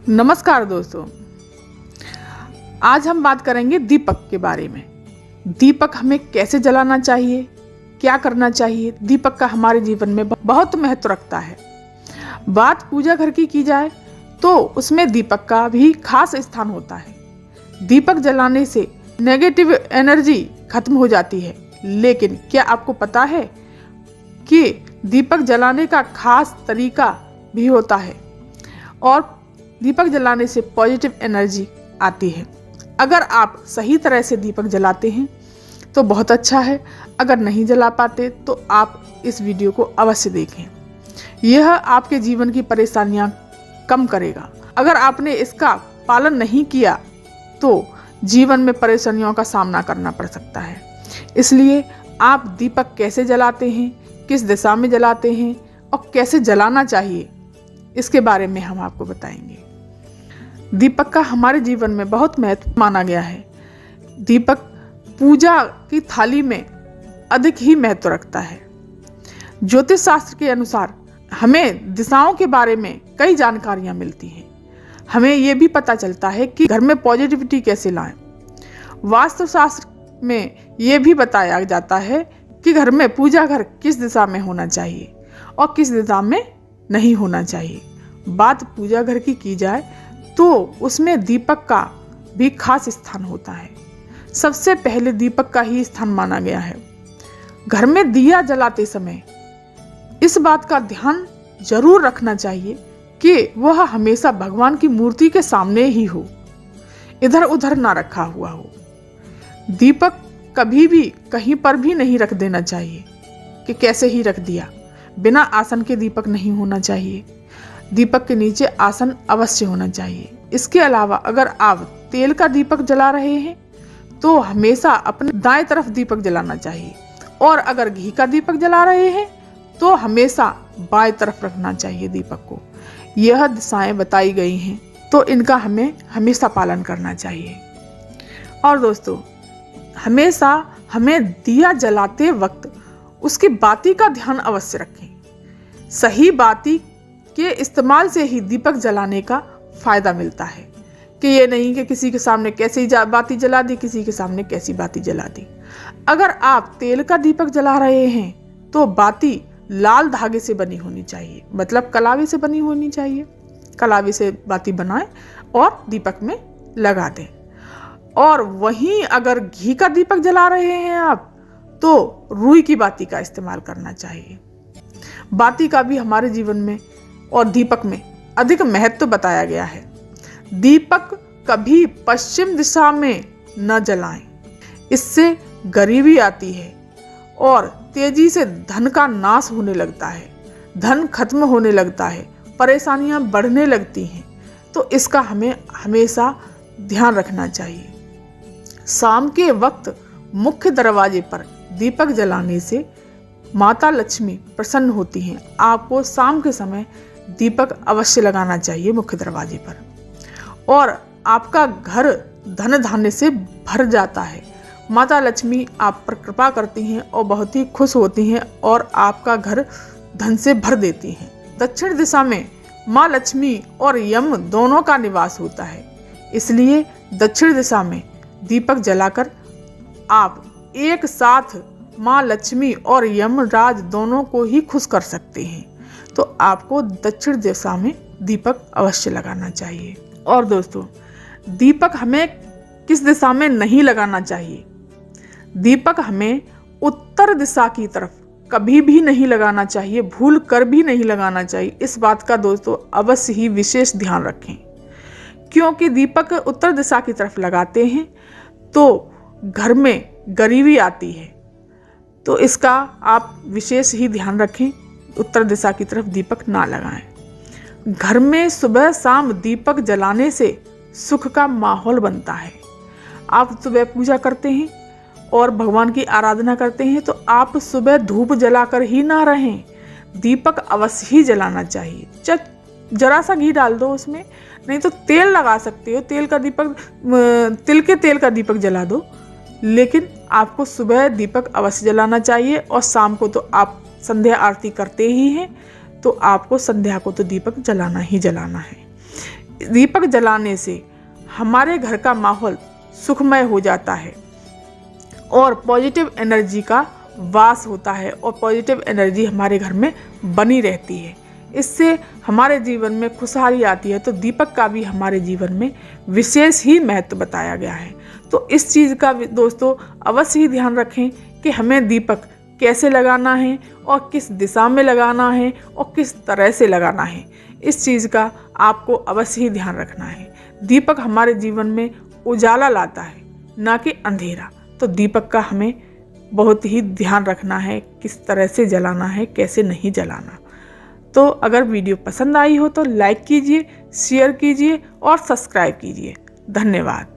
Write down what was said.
नमस्कार दोस्तों, आज हम बात करेंगे दीपक के बारे में। दीपक हमें कैसे जलाना चाहिए, क्या करना चाहिए। दीपक का हमारे जीवन में बहुत महत्व रखता है। बात पूजा घर की जाए तो उसमें दीपक का भी खास स्थान होता है। दीपक जलाने से नेगेटिव एनर्जी खत्म हो जाती है। लेकिन क्या आपको पता है कि दीपक जलाने का खास तरीका भी होता है और दीपक जलाने से पॉजिटिव एनर्जी आती है। अगर आप सही तरह से दीपक जलाते हैं तो बहुत अच्छा है। अगर नहीं जला पाते तो आप इस वीडियो को अवश्य देखें। यह आपके जीवन की परेशानियां कम करेगा। अगर आपने इसका पालन नहीं किया तो जीवन में परेशानियों का सामना करना पड़ सकता है। इसलिए आप दीपक कैसे जलाते हैं, किस दिशा में जलाते हैं और कैसे जलाना चाहिए, इसके बारे में हम आपको बताएंगे। दीपक का हमारे जीवन में बहुत महत्व माना गया है। दीपक पूजा की थाली में अधिक ही महत्व रखता है। ज्योतिष शास्त्र के अनुसार हमें दिशाओं के बारे में कई जानकारियां मिलती हैं। हमें यह भी पता चलता है कि घर में पॉजिटिविटी कैसे लाएं। वास्तुशास्त्र में यह भी बताया जाता है कि घर में पूजा घर किस दिशा में होना चाहिए और किस दिशा में नहीं होना चाहिए। बात पूजा घर की जाए तो उसमें दीपक का भी खास स्थान होता है। सबसे पहले दीपक का ही स्थान माना गया है। घर में दिया जलाते समय इस बात का ध्यान जरूर रखना चाहिए कि वह हमेशा भगवान की मूर्ति के सामने ही हो, इधर उधर ना रखा हुआ हो। दीपक कभी भी कहीं पर भी नहीं रख देना चाहिए कि कैसे ही रख दिया। बिना आसन के दीपक नहीं होना चाहिए। दीपक के नीचे आसन अवश्य होना चाहिए। इसके अलावा अगर आप तेल का दीपक जला रहे हैं तो हमेशा अपने दाएं तरफ दीपक जलाना चाहिए और अगर घी का दीपक जला रहे हैं तो हमेशा बाएं तरफ रखना चाहिए दीपक को। यह दिशाएं बताई गई हैं तो इनका हमें हमेशा पालन करना चाहिए। और दोस्तों, हमेशा हमें दिया जलाते वक्त उसकी बाती का ध्यान अवश्य रखें। सही बाती के इस्तेमाल से ही दीपक जलाने का फायदा मिलता है कि ये नहीं कि किसी के सामने कैसी बाती जला दी, किसी के सामने कैसी बाती जला दी। अगर आप तेल का दीपक जला रहे हैं तो बाती लाल धागे से बनी होनी चाहिए, मतलब कलावे से बनी होनी चाहिए। कलावे से बाती बनाएं और दीपक में लगा दें। और वहीं अगर घी का दीपक जला रहे हैं आप तो रुई की बाती का इस्तेमाल करना चाहिए। बाती का भी हमारे जीवन में और दीपक में अधिक महत्व बताया गया है। दीपक कभी पश्चिम दिशा में न जलाएं, इससे गरीबी आती है और तेजी से धन का नाश होने लगता है, धन खत्म होने लगता है, परेशानियां बढ़ने लगती हैं। तो इसका हमें हमेशा ध्यान रखना चाहिए। शाम के वक्त मुख्य दरवाजे पर दीपक जलाने से माता लक्ष्मी प्रसन्न होती हैं। आपको शाम के समय दीपक अवश्य लगाना चाहिए मुख्य दरवाजे पर और आपका घर धन धान्य से भर जाता है। माता लक्ष्मी आप पर कृपा करती हैं और बहुत ही खुश होती हैं और आपका घर धन से भर देती हैं। दक्षिण दिशा में माँ लक्ष्मी और यम दोनों का निवास होता है। इसलिए दक्षिण दिशा में दीपक जलाकर आप एक साथ माँ लक्ष्मी और यमराज दोनों को ही खुश कर सकते हैं। तो आपको दक्षिण दिशा में दीपक अवश्य लगाना चाहिए। और दोस्तों, दीपक हमें किस दिशा में नहीं लगाना चाहिए। दीपक हमें उत्तर दिशा की तरफ कभी भी नहीं लगाना चाहिए, भूल कर भी नहीं लगाना चाहिए। इस बात का दोस्तों अवश्य ही विशेष ध्यान रखें, क्योंकि दीपक उत्तर दिशा की तरफ लगाते हैं तो घर में गरीबी आती है। तो इसका आप विशेष ही ध्यान रखें, उत्तर दिशा की तरफ दीपक ना लगाएं। घर में सुबह शाम दीपक जलाने से सुख का माहौल बनता है। आप सुबह पूजा करते हैं और भगवान की आराधना करते हैं तो आप सुबह धूप जलाकर ही ना रहें, दीपक अवश्य ही जलाना चाहिए। जरा सा घी डाल दो उसमें, नहीं तो तेल लगा सकते हो, तेल का दीपक, तिल के तेल का दीपक जला दो। लेकिन आपको सुबह दीपक अवश्य जलाना चाहिए और शाम को तो आप संध्या आरती करते ही हैं तो आपको संध्या को तो दीपक जलाना ही जलाना है। दीपक जलाने से हमारे घर का माहौल सुखमय हो जाता है और पॉजिटिव एनर्जी का वास होता है और पॉजिटिव एनर्जी हमारे घर में बनी रहती है। इससे हमारे जीवन में खुशहाली आती है। तो दीपक का भी हमारे जीवन में विशेष ही महत्व बताया गया है। तो इस चीज़ का दोस्तों अवश्य ही ध्यान रखें कि हमें दीपक कैसे लगाना है और किस दिशा में लगाना है और किस तरह से लगाना है। इस चीज़ का आपको अवश्य ही ध्यान रखना है। दीपक हमारे जीवन में उजाला लाता है, ना कि अंधेरा। तो दीपक का हमें बहुत ही ध्यान रखना है, किस तरह से जलाना है, कैसे नहीं जलाना। तो अगर वीडियो पसंद आई हो तो लाइक कीजिए, शेयर कीजिए और सब्सक्राइब कीजिए। धन्यवाद।